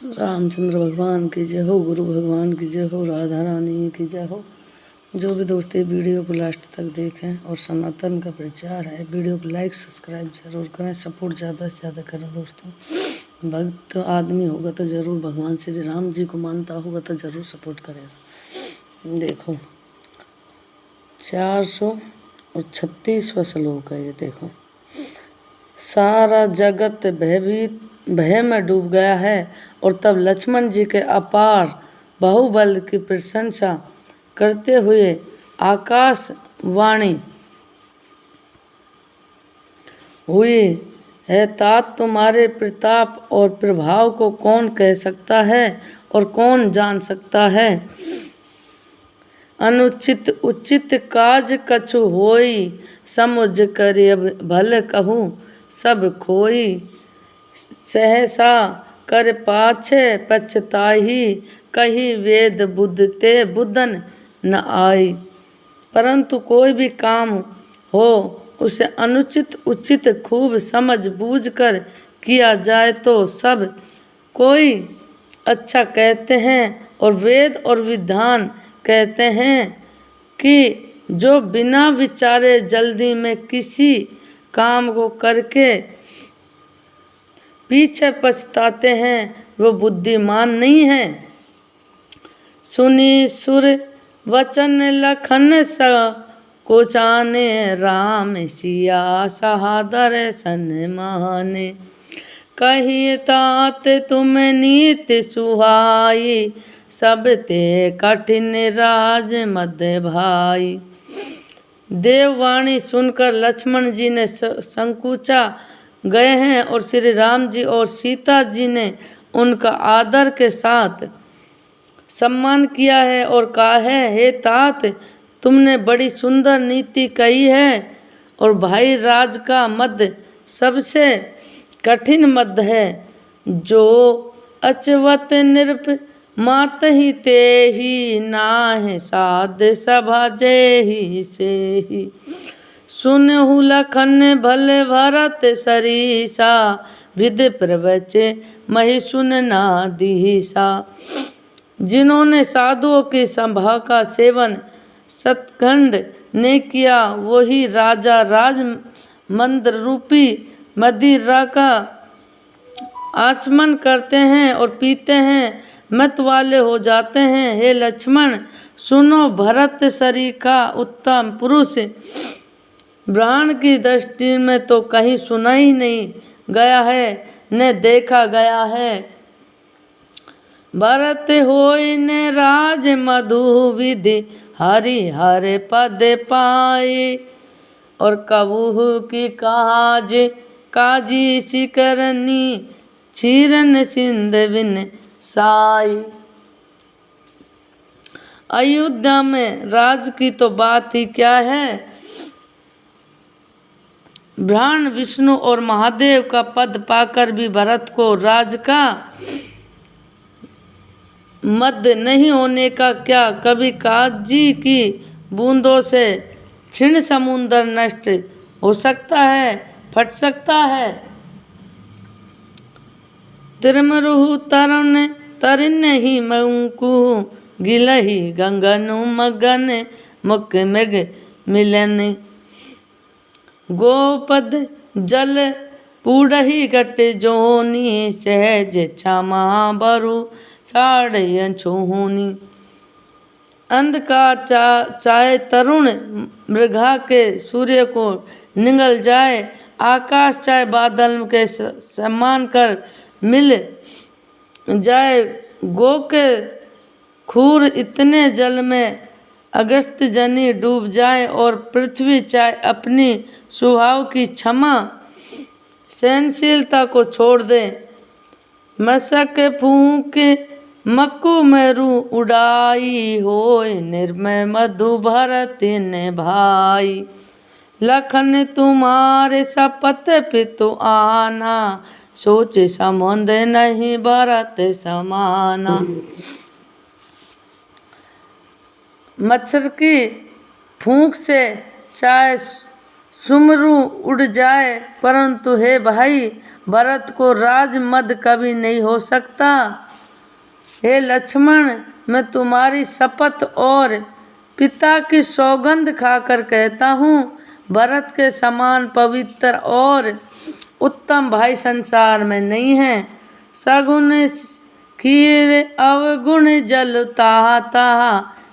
रामचंद्र भगवान की जय हो, गुरु भगवान की जय हो, राधा रानी की जय हो। जो भी दोस्त ये वीडियो को लास्ट तक देखें और सनातन का प्रचार है, वीडियो को लाइक सब्सक्राइब जरूर करें, सपोर्ट ज़्यादा से ज़्यादा करें दोस्तों। भक्त आदमी होगा तो ज़रूर भगवान श्री राम जी को मानता होगा तो ज़रूर सपोर्ट करेगा। देखो 436वां श्लोक है ये। देखो, सारा जगत भय में डूब गया है और तब लक्ष्मण जी के अपार बाहुबल की प्रशंसा करते हुए आकाशवाणी हुई है, तात तुम्हारे प्रताप और प्रभाव को कौन कह सकता है और कौन जान सकता है। अनुचित उचित काज कछु होई, समुझ करिय भल कहूँ सब खोई। सहसा कर पाछे पछताही, कही वेद बुद्धते बुद्धन न आई। परंतु कोई भी काम हो उसे अनुचित उचित खूब समझ बूझ कर किया जाए तो सब कोई अच्छा कहते हैं। और वेद और विधान कहते हैं कि जो बिना विचारे जल्दी में किसी काम को करके पीछे पछताते हैं वो बुद्धिमान नहीं है। सुनी सुर वचन लखन सा को जाने, राम सिया सहादर सन्माने। कही तात तुम नीत सुहाई, सब ते कठिन राज मद भाई। देववाणी सुनकर लक्ष्मण जी ने संकुचा गए हैं और श्री राम जी और सीता जी ने उनका आदर के साथ सम्मान किया है और कहा है, हे तात तुमने बड़ी सुंदर नीति कही है और भाई राज का मद सबसे कठिन मद है। जो अचवत निरप मात ही ते ही, नाह साध सभा जय ही से ही। सुनहु लखन भले भरत सरीसा, विद प्रवच मही सुनना दीसा। जिन्होंने साधुओं की सभा का सेवन सतखंड ने किया, वही राजा राज मंत्र रूपी मदिरा का आचमन करते हैं और पीते हैं, मत वाले हो जाते हैं। हे लक्ष्मण सुनो, भरत सरीखा उत्तम पुरुष ब्राह्मण की दृष्टि में तो कहीं सुना ही नहीं गया है न देखा गया है। भरत होय न राज मधु विधि, हरि हर पद पाए। और कबूह की काज काजी शिकरनी, चीरन सिंध बिन साई। अयोध्या में राज की तो बात ही क्या है। ब्रह्मा विष्णु और महादेव का पद पाकर भी भरत को राज का मद नहीं होने का क्या कभी काजी की बूंदों से क्षीण समुद्र नष्ट हो सकता है, फट सकता है। तिरमरुहु तरुण तरिन ही मंकु, गिलही गंगनु मगन मुख मृग मिलन। गोपद जल पूडही गट जोनी, सहज क्षमा बरु साढ़ छोहनी। अंधकार चाहे तरुण मृगा के सूर्य को निगल जाए, आकाश चाहे बादल के सम्मान कर मिल जाए, गो के खूर इतने जल में अगस्त जनी डूब जाए और पृथ्वी चाहे अपनी स्वभाव की क्षमा सहनशीलता को छोड़ दे। मशक फूंक मक्कू मेरू उड़ाई, होय निर्मय मधु भरत ने भाई। लखन तुम्हारे शपथ पितु आना, सोच समुंद नहीं भरत समाना। मच्छर की फूंक से चाहे सुमरू उड़ जाए, परंतु हे भाई भरत को राज मद कभी नहीं हो सकता। हे लक्ष्मण, मैं तुम्हारी शपथ और पिता की सौगंध खाकर कहता हूँ, भरत के समान पवित्र और उत्तम भाई संसार में नहीं है। सगुण खीर अवगुण जल ताहा ताहा,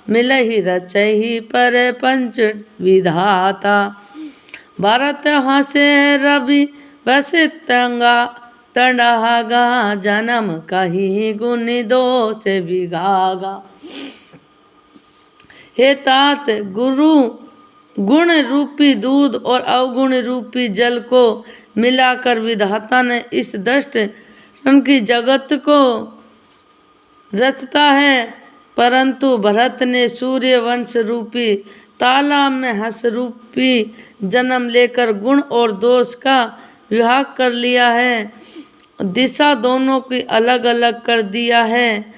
मिलहि रचहि पर पंच विधाता। भरत हंसे रवि बस तड़ागा, जन्म कही गुण दोष विगागा। हे तात, गुरु गुण रूपी दूध और अवगुण रूपी जल को मिलाकर विधाता ने इस दष्ट की जगत को रचता है, परंतु भरत ने सूर्य वंश रूपी तालाब में हंस रूपी जन्म लेकर गुण और दोष का विभाग कर लिया है, दिशा दोनों की अलग अलग कर दिया है।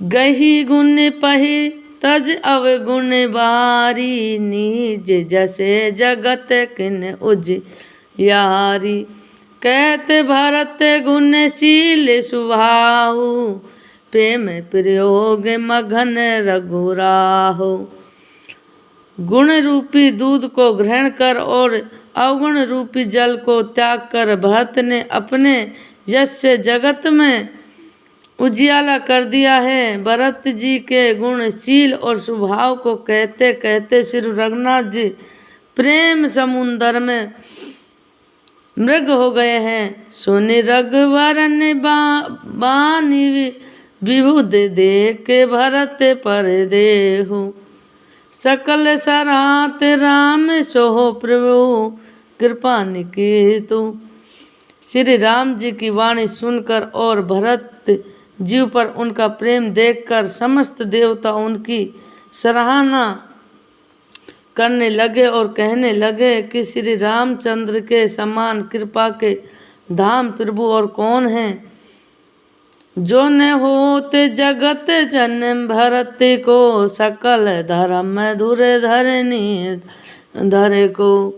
गही गुण पही तज अवगुण बारी, नीज जैसे जगत किन उजियारी। कहते भरत गुणशील सुभाहु, प्रेम प्रयोग मघन रघुराहो। गुण रूपी दूध को ग्रहण कर और अवगुण रूपी जल को त्याग कर भरत ने अपने यश से जगत में उजियाला कर दिया है। भरत जी के गुणशील और स्वभाव को कहते कहते श्री रघुनाथ जी प्रेम समुंदर में मृग हो गए हैं। सुनि रघुवर ने बानी विबुध देख के भरत पर देहु, सकल सरात राम सोहो प्रभु कृपा निकेतु। श्री राम जी की वाणी सुनकर और भरत जीव पर उनका प्रेम देखकर समस्त देवता उनकी सराहना करने लगे और कहने लगे कि श्री रामचंद्र के समान कृपा के धाम प्रभु और कौन है। जो न होते जगत जन्म भरत को, सकल धर्म धुरे धरनी धरे को।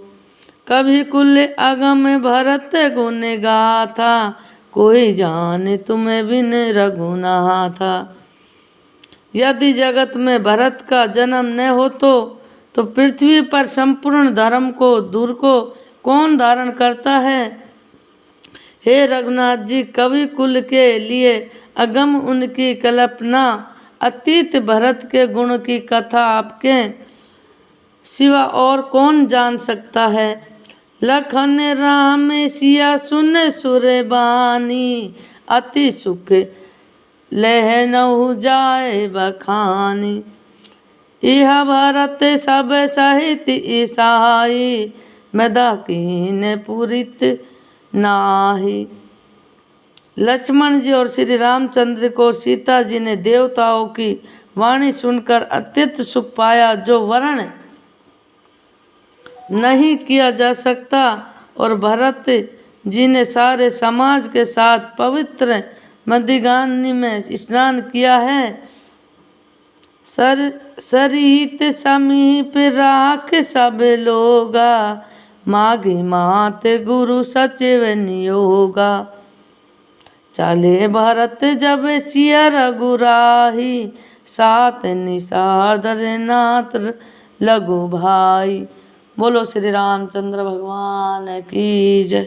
कभी कुल अगम भरत गुण गाथा, कोई जाने तुम्हें बिन रघुनाथा। यदि जगत में भरत का जन्म न हो तो पृथ्वी पर संपूर्ण धर्म को दूर को कौन धारण करता है। हे रघुनाथ जी, कवि कुल के लिए अगम उनकी कल्पना अतीत भरत के गुण की कथा आपके सिवा और कौन जान सकता है। लखन राम सिया सुन सुर बानी, अति सुख लह नहु जाए बखानी। यह भरत सब सहित ईसाई, मदा कीन पुरित नाही। लक्ष्मण जी और श्री रामचंद्र को सीता जी ने देवताओं की वाणी सुनकर अत्यंत सुख पाया, जो वर्ण नहीं किया जा सकता। और भरत जी ने सारे समाज के साथ पवित्र मदिगानी में स्नान किया है। सरित समीप राख सब लोगा, माघी मात गुरु सचिव नियोगा। चले भरत जब सिया रघुराही, सात निसादर नाथ लघु भाई। बोलो श्री रामचंद्र भगवान की जय।